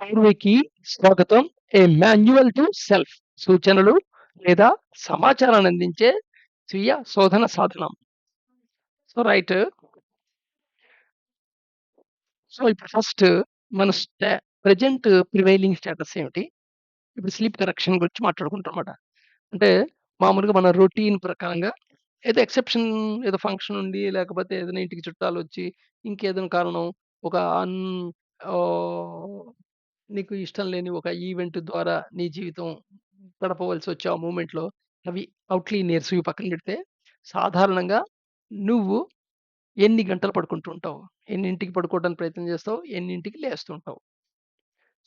పూర్వీకి స్వాగతం. ఏ manual to self సూచనలు లేదా సమాచారాన్ని అందించే స్వీయ శోధన సాధనం. So, right. సో, ఇప్పుడు ఫస్ట్ మన ప్రెజెంట్ ప్రివైలింగ్ స్టేటస్ ఏమిటి? ఇప్పుడు స్లీప్ కరెక్షన్ గురించి మాట్లాడుకుంటామన్నమాట. అంటే మామూలుగా మన రొటీన్ ప్రకారంగా ఏదో ఎక్సెప్షన్ ఏదో ఫంక్షన్ ఉండి, లేకపోతే ఏదైనా ఇంటికి చుట్టాలొచ్చి, ఇంకేదైనా కారణం ఒక ఆహ్, నీకు ఇష్టం లేని ఒక ఈవెంట్ ద్వారా నీ జీవితం గడపవలసొచ్చే ఆ మూమెంట్‌లో అవి ఔట్‌లీనియర్స్ ఇవి పక్కన పెడితే, సాధారణంగా నువ్వు ఎన్ని గంటలు పడుకుంటూ ఉంటావు? ఎన్నింటికి పడుకోవడానికి ప్రయత్నం చేస్తావు? ఎన్నింటికి లేస్తుంటావు?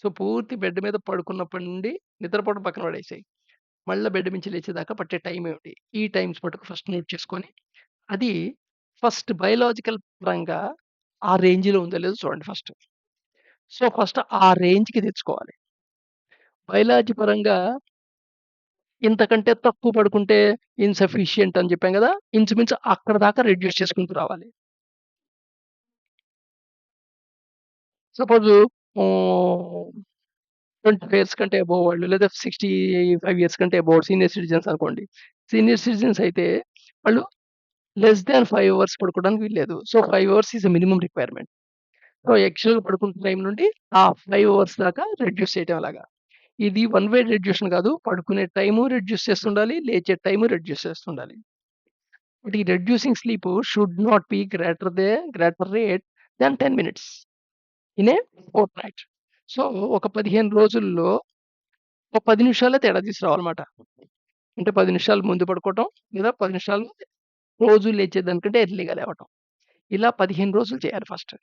సో, పూర్తి బెడ్ మీద పడుకున్నప్పటి నుండి నిద్రపోవడం పక్కన పడేసేయి. మళ్ళా బెడ్ మించి లేచేదాకా పట్టే టైం ఏమిటి? ఈ టైమ్స్ మటుకు ఫస్ట్ నోట్ చేసుకొని, అది ఫస్ట్ బయోలాజికల్ పరంగా ఆ రేంజ్‌లో ఉందో లేదో చూడండి ఫస్ట్. సో, ఫస్ట్ ఆ రేంజ్‌కి తెచ్చుకోవాలి. బయాలజీ పరంగా ఇంతకంటే తక్కువ పడుకుంటే ఇన్‌సఫిషియంట్ అని చెప్పాం గదా! ఇంచుమించు అక్కడి దాకా రెడ్యూస్ చేసుకుంటూ రావాలి. సపోజు హ్మ్, 25 ఇయర్స్ కంటే అబోవ్ వాళ్ళు లేదా 65 ఇయర్స్ కంటే అబోవ్ సీనియర్ సిటిజన్స్ అనుకోండి. సీనియర్ సిటిజన్స్ అయితే వాళ్ళు లెస్ థాన్ 5 అవర్స్ పడుకోవడానికి వీల్లేదు. So, 5 hours is a minimum requirement. So, యాక్చువల్‌గా పడుకున్న టైం నుండి ఆ 5 అవర్స్ దాకా రెడ్యూస్ చేయటం ఎలాగా? ఇది వన్ వే రెడ్యూషన్ కాదు. పడుకునే టైము రెడ్యూస్ చేస్తుండాలి. లేచే టైము రెడ్యూస్ చేస్తుండాలి. బట్ ఈ reducing sleep should not be greater rate than 10 minutes in a fortnight. So, ఒక 15 రోజుల్లో ఒక 10 నిమిషాలే తేడా తీసుకురావాలన్నమాట. అంటే 10 నిమిషాలు ముందు పడుకోవటం, లేదా 10 నిమిషాలు రోజు లేచేదానికంటే ఎర్లీగా లేవటం. ఇలా 15 రోజులు చేయాలి ఫస్ట్.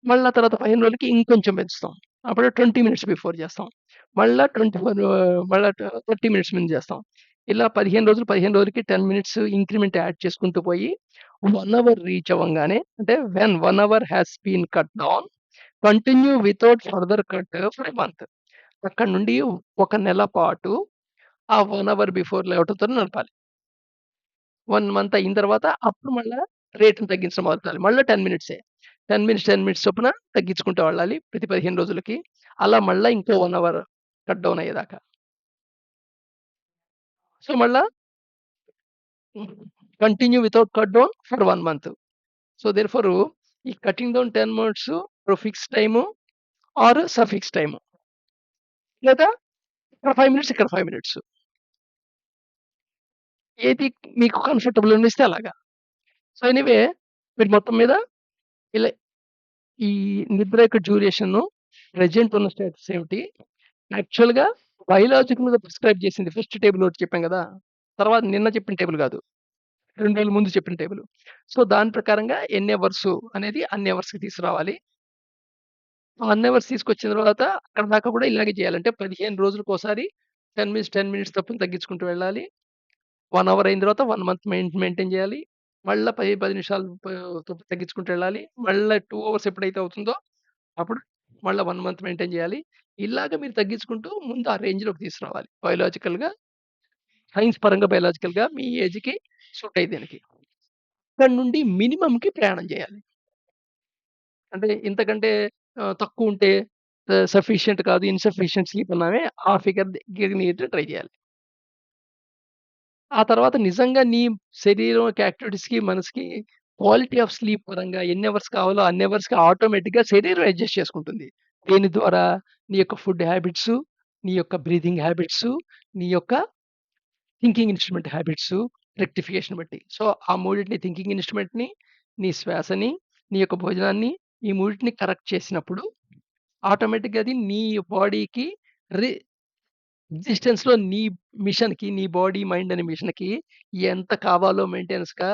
మళ్ళా తర్వాత 15 రోజులకి ఇంకొంచెం పెంచుతాం. అప్పుడు 20 మినిట్స్ బిఫోర్ చేస్తాం. మళ్ళా 24 మళ్ళా 30 మినిట్స్ ముందు చేస్తాం. ఇలా 15 రోజులకి 10 మినిట్స్ ఇంక్రిమెంట్ యాడ్ చేసుకుంటూ పోయి 1 అవర్ రీచ్ అవ్వంగానే అంటే when 1 hour has been cut down continue without further cut for a month. అక్కడి నుండి ఒక నెల పాటు ఆ 1 అవర్ బిఫోర్ లేవటంతో నడపాలి. 1 మంత్ అయిన తర్వాత అప్పుడు మళ్ళా రేట్‌ని తగ్గించడం మొదలుపెట్టాలి. మళ్ళా 10 మినిట్సే. 10 మినిట్స్, 10 మినిట్స్ చొప్పున తగ్గించుకుంటూ వెళ్ళాలి ప్రతి 15 రోజులకి. అలా మళ్ళా ఇంకో 1 అవర్ కట్ డౌన్ అయ్యేదాకా. సో, మళ్ళా continue without cut down for 1 month. So, therefore ఈ cutting down 10 minutes for fixed time or suffix time. లేదా ఇక్కడ 5 మినిట్స్, ఇక్కడ 5 మినిట్స్. ఏది మీకు కంఫర్టబుల్ అనిపిస్తే అలాగా. సో, ఎనీవే మీరు మొత్తం మీద ఇలా ఈ నిద్ర యొక్క డ్యూరేషను ప్రెజెంట్ ఉన్న స్టేటస్ ఏమిటి? యాక్చువల్‌గా బయోలాజికల్‌గా ప్రిస్క్రైబ్ చేసింది ఫస్ట్ టేబుల్ ఒకటి చెప్పాం గదా! తర్వాత నిన్న చెప్పిన టేబుల్ గాదు. 2 రోజుల ముందు చెప్పిన టేబుల్. సో, దాని ప్రకారంగా ఎన్ని అవర్సు అనేది అన్ని అవర్స్‌కి తీసుకురావాలి. ఆ అన్ని అవర్స్ తీసుకొచ్చిన తర్వాత అక్కడి దాకా కూడా ఇలాగే చేయాలి. అంటే 15 రోజులకోసారి 10 మినిట్స్, 10 మినిట్స్ చొప్పున తగ్గించుకుంటూ వెళ్ళాలి. 1 అవర్ అయిన తర్వాత 1 మంత్ మెయింటైన్ చేయాలి. మళ్ళా 10 నిమిషాలు తగ్గించుకుంటూ వెళ్ళాలి. మళ్ళా 2 అవర్స్ ఎప్పుడైతే అవుతుందో అప్పుడు మళ్ళా 1 మంత్ మెయింటైన్ చేయాలి. ఇలాగ మీరు తగ్గించుకుంటూ ముందు ఆ రేంజ్‌లోకి తీసుకురావాలి. సైన్స్ పరంగా బయోలాజికల్‌గా మీ ఏజ్‌కి సూట్ అయ్యేదానికి. అక్కడి నుండి మినిమమ్‌కి ప్రయాణం చేయాలి. అంటే ఇంతకంటే తక్కువుంటే సఫిషియంట్ కాదు, ఇన్‌సఫిషియంట్ స్లీప్ అన్నామే ఆ ఫిగర్ దగ్గరికి ట్రై చేయాలి. ఆ తర్వాత నిజంగా నీ శరీరం యొక్క యాక్టివిటీస్‌కి, మనసుకి క్వాలిటీ ఆఫ్ స్లీప్ పరంగా ఎన్ని అవర్స్ కావాలో అన్ని అవర్స్‌కి ఆటోమేటిక్‌గా శరీరం అడ్జస్ట్ చేసుకుంటుంది. దేని ద్వారా? నీ యొక్క ఫుడ్ హ్యాబిట్సు, నీ యొక్క బ్రీతింగ్ హ్యాబిట్సు, నీ యొక్క థింకింగ్ ఇన్‌స్ట్రుమెంట్ హ్యాబిట్సు, రెక్టిఫికేషన్ బట్టి. సో, ఆ మూడిటిని థింకింగ్ ఇన్‌స్ట్రుమెంట్‌ని, నీ శ్వాసని, నీ యొక్క భోజనాన్ని ఈ మూడిటిని కరెక్ట్ చేసినప్పుడు ఆటోమేటిక్‌గా అది నీ బాడీకి రి ఎగ్జిస్టెన్స్‌లో నీ మిషన్‌కి, నీ బాడీ, మైండ్ అనే మిషన్‌కి ఎంత కావాలో మెయింటెనెన్స్‌గా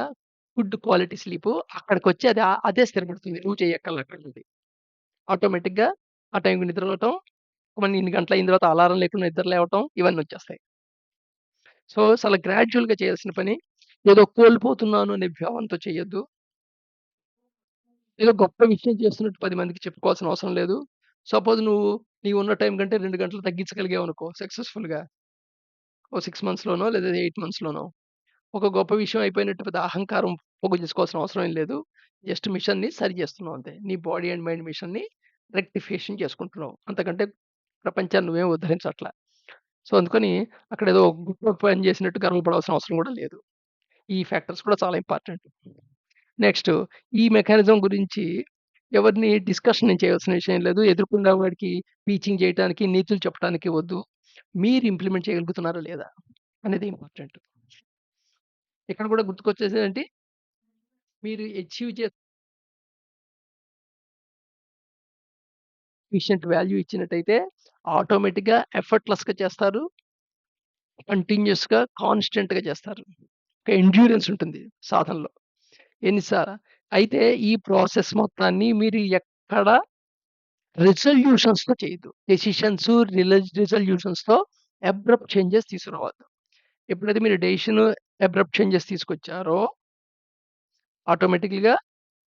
ఫుడ్ క్వాలిటీ స్లీపు అక్కడికొచ్చి అది అదే స్థిరపడుతుంది. నువ్వు చేయక్కర్లక్కర్లేదు. ఆటోమేటిక్‌గా ఆ టైంకి నిద్రపోవటం, మరి ఇన్ని గంటలయిన తర్వాత అలారం లేకుండా నిద్ర లేవటం ఇవన్నీ వచ్చేస్తాయి. సో, చాలా గ్రాడ్యుయల్‌గా చేయాల్సిన పని. ఏదో కోల్పోతున్నాను అనే భావనతో చేయొద్దు. ఏదో గొప్ప విషయం చేస్తున్నట్టు 10 మందికి చెప్పుకోవాల్సిన అవసరం లేదు. సపోజ్ నువ్వు నీవున్న టైం కంటే 2 గంటలు తగ్గించగలిగావనుకో సక్సెస్‌ఫుల్‌గా. ఓ 6 మంత్స్‌లోనో లేదా 8 మంత్స్‌లోనో. ఒక గొప్ప విషయం అయిపోయినట్టు పెద్ద అహంకారం ఫోకస్ చేసుకోవాల్సిన అవసరం ఏం లేదు. జస్ట్ మిషన్‌ని సరి చేస్తున్నావు అంతే. నీ బాడీ అండ్ మైండ్ మిషన్‌ని రెక్టిఫికేషన్ చేసుకుంటున్నావు. అంతకంటే ప్రపంచాన్ని నువ్వేం ఉద్ధరించట్ల. సో, అందుకని అక్కడేదో గొప్ప పని చేసినట్టు గర్వపడాల్సిన అవసరం కూడా లేదు. ఈ ఫ్యాక్టర్స్ కూడా చాలా ఇంపార్టెంట్. నెక్స్ట్ ఈ మెకానిజం గురించి ఎవరిని డిస్కషన్ నేను చేయాల్సిన విషయం లేదు. ఎదురుగుండా వాడికి టీచింగ్ చేయటానికి, నీతులు చెప్పడానికి వద్దు. మీరు ఇంప్లిమెంట్ చేయగలుగుతున్నారా లేదా అనేది ఇంపార్టెంట్. ఇక్కడ కూడా గుర్తుకొచ్చేసేదేంటి మీరు అచీవ్ ఎఫిషియంట్ వాల్యూ ఇచ్చినట్టయితే ఆటోమేటిక్‌గా ఎఫర్ట్‌లెస్‌గా చేస్తారు. కంటిన్యూయస్‌గా, కాన్స్టెంట్‌గా చేస్తారు. ఒక ఎండ్యూరెన్స్ ఉంటుంది సాధనలో. అయితే ఈ ప్రాసెస్ మొత్తాన్ని మీరు ఎక్కడ రిజల్యూషన్స్‌తో చేయొద్దు. డెసిషన్స్, రిజల్యూషన్స్‌తో అబ్రప్ట్ చేంజెస్ తీసుకురావద్దు. ఎప్పుడైతే మీరు డెసిషన్ అబ్రప్ట్ చేంజెస్ తీసుకొచ్చారో ఆటోమేటిక్‌గా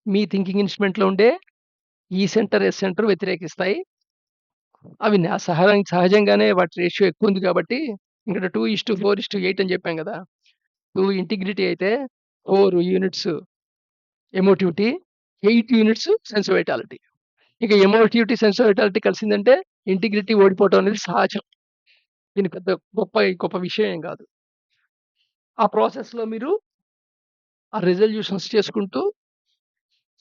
మీ థింకింగ్ ఇన్‌స్ట్రుమెంట్‌లో ఉండే ఈ సెంటర్, ఎస్ సెంటర్ వ్యతిరేకిస్తాయి. అవి సహజంగానే వాటి రేషియో ఎక్కువుంది కాబట్టి ఇక్కడ 2:4:8 అని చెప్పాం గదా! 2 ఇంటిగ్రిటీ అయితే 4 యూనిట్స్ ఎమోటివిటీ, 8 యూనిట్స్ సెన్స్ వైటాలిటీ. ఇక ఎమోటివిటీ, సెన్స్ వైటాలిటీ కలిసిందంటే ఇంటిగ్రిటీ ఓడిపోవటం అనేది సహజం. దీని పెద్ద గొప్ప విషయం ఏం గాదు. ఆ ప్రాసెస్‌లో మీరు ఆ రిజల్యూషన్స్ చేసుకుంటూ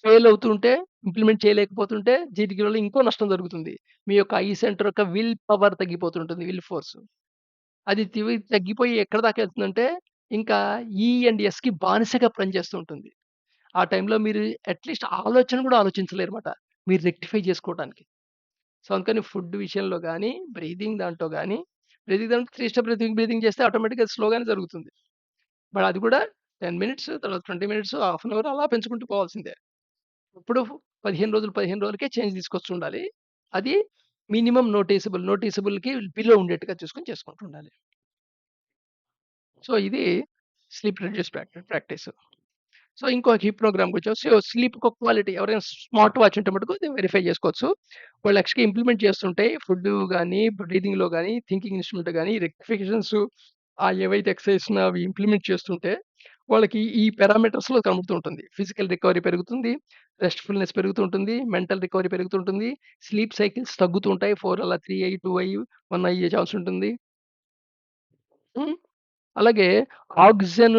ఫెయిల్ అవుతుంటే, ఇంప్లిమెంట్ చేయలేకపోతుంటే దీనికి వల్ల ఇంకో నష్టం జరుగుతుంది. మీ యొక్క ఐ సెంటర్ యొక్క విల్ పవర్ తగ్గిపోతుంటుంది. Will force. అది తగ్గిపోయి ఎక్కడి దాకా ఎళ్తుందంటే, ఇంకా ఈ అండ్ ఎస్‌కి బానిసగా పనిచేస్తూ ఉంటుంది. ఆ టైంలో మీరు అట్‌లీస్ట్ ఆలోచన గూడా ఆలోచించలేరుమాట. మీరు రెక్టిఫై జేసుకోవటానికి. సో, అందుకని ఫుడ్ విషయంలో గాని, బ్రీతింగ్ దాంట్లో గాని, బ్రీతింగ్ దాంట్లో 3 స్టెప్ బ్రీతింగ్ చేస్తే ఆటోమేటిక్‌గా అది స్లోగానే జరుగుతుంది. బట్ అది కూడా 10 మినిట్స్, తర్వాత 20 మినిట్స్, హాఫ్ అన్ అవర్ అలా పెంచుకుంటూ పోవాల్సిందే. ఇప్పుడు 15 రోజులకే చేంజ్ తీసుకొస్తుండాలి. అది మినిమమ్ నోటీసబుల్‌కి బిలో ఉండేట్టుగా చూసుకొని చేసుకుంటుండాలి. సో, ఇది స్లీప్ రెడ్యూస్ ప్రాక్టీస్. సో, ఇంకో హిప్నోగ్రామ్‌కొచ్చాం. స్లీప్‌కి ఒక క్వాలిటీ ఎవరైనా స్మార్ట్ వాచ్ ఉంటే మటుకు అది వెరిఫై చేసుకోవచ్చు. వాళ్ళు యాక్చువల్‌గా ఇంప్లిమెంట్ చేస్తుంటే ఫుడ్డు గాని, బ్రీతింగ్‌లో గాని, థింకింగ్ ఇన్‌స్ట్రుమెంట్ గాని, రెక్టిఫికేషన్స్ ఏవైతే ఎక్సర్‌సైజ్స్ అవి ఇంప్లిమెంట్ చేస్తుంటే వాళ్ళకి ఈ పారామీటర్స్‌లో కనబడుతూ ఉంటుంది. ఫిజికల్ రికవరీ పెరుగుతుంది. రెస్ట్‌ఫుల్‌నెస్ పెరుగుతూ ఉంటుంది. మెంటల్ రికవరీ పెరుగుతూ ఉంటుంది. స్లీప్ సైకిల్స్ తగ్గుతూ ఉంటాయి. 4 అలా 3 అయ్యి, 2 అయ్యి, 1 అయ్యే ఛాన్స్ ఉంటుంది. హ్మ్. అలాగే oxygen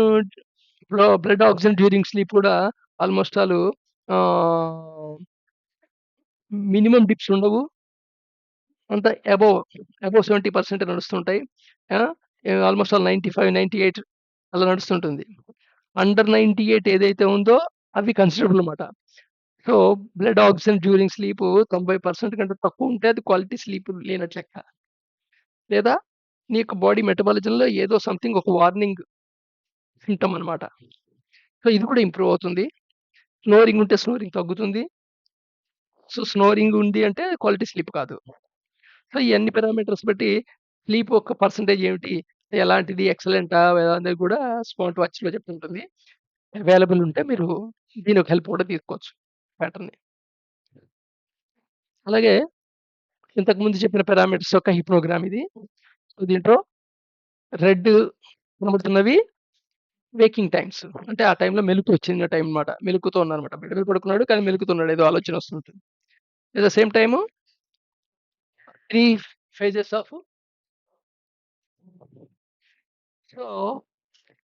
blood oxygen during sleep కూడా ఆల్‌మోస్ట్ ఆహ్, మినిమమ్ డిప్స్ ఉండవు. అంతా అబోవ్ 70% నడుస్తుంటాయి. ఆ! ఆల్‌మోస్ట్ ఆల్ 95, 98 అలా నడుస్తుంటుంది. అండర్ 98 ఏదైతే ఉందో అవి కన్సిడరబుల్ మాట. So, blood oxygen during sleep 90% కంటే తక్కువుంటే అది క్వాలిటీ స్లీప్ లేనట్టు లెక్క. లేదా నీ యొక్క బాడీ మెటబాలిజంలో ఏదో సంథింగ్ ఒక వార్నింగ్ సింప్టమ్ అనమాట. సో, ఇది కూడా ఇంప్రూవ్ అవుతుంది. స్నోరింగ్ ఉంటే స్నోరింగ్ తగ్గుతుంది. సో, స్నోరింగ్ ఉంది అంటే క్వాలిటీ స్లీప్ కాదు. సో, ఈ అన్ని పారామీటర్స్ బట్టి స్లీప్ యొక్క పర్సెంటేజ్ ఏమిటి? ఎలాంటిది ఎక్సలెంటా? అనేది కూడా స్మార్ట్ వాచ్‌లో చెప్తుంటుంది. అవైలబుల్ ఉంటే మీరు దీని యొక్క హెల్ప్ కూడా తీసుకోవచ్చు ప్యాటర్న్‌ని. అలాగే ఇంతకు ముందు చెప్పిన పారామీటర్స్ యొక్క హిప్నోగ్రామ్ ఇది. సో, దీంట్లో రెడ్ కనబడుతున్నవి వేకింగ్ టైమ్స్. అంటే ఆ టైంలో మెలుకువ వచ్చిన టైం అన్నమాట. మెలుకువతో ఉన్నారన్నమాట. బెడ్ మీద పడుకున్నాడు కానీ మెలుకుతున్నాడు. ఏదో ఆలోచన వస్తుంటుంది. At the same time 3 phases of so,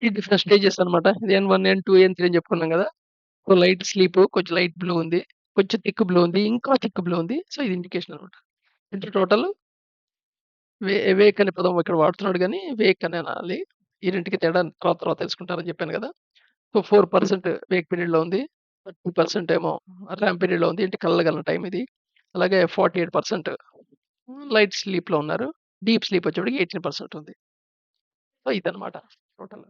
ఈ డిఫరెంట్ స్టేజెస్ అన్నమాట. ఎన్1, ఎన్2, ఎన్3 అని చెప్పుకున్నాం గదా! సో, లైట్ స్లీప్, కొంచెం లైట్ బ్లూ ఉంది. కొంచెం థిక్ బ్లూ ఉంది. ఇంకా థిక్ బ్లూ ఉంది. సో, ఇది ఇండికేషన్ అన్నమాట. అంటే టోటల్ వేక్ అనే పదం ఇక్కడ వాడుతున్నాడు గానీ, వేక్ అని అనాలి. ఈ రెండిటికి తేడా తర్వాత తెలుసుకుంటారని చెప్పాను గదా! సో, 4% వేక్ పీరియడ్‌లో ఉంది. 30% ఏమో ర్యామ్ పీరియడ్‌లో ఉంది. అంటే కలలుగన్న టైం ఇది. అలాగే 48% లైట్ స్లీప్‌లో ఉన్నారు. డీప్ స్లీప్ వచ్చేప్పటికి 18% ఉంది. సో, ఇదన్నమాట టోటల్.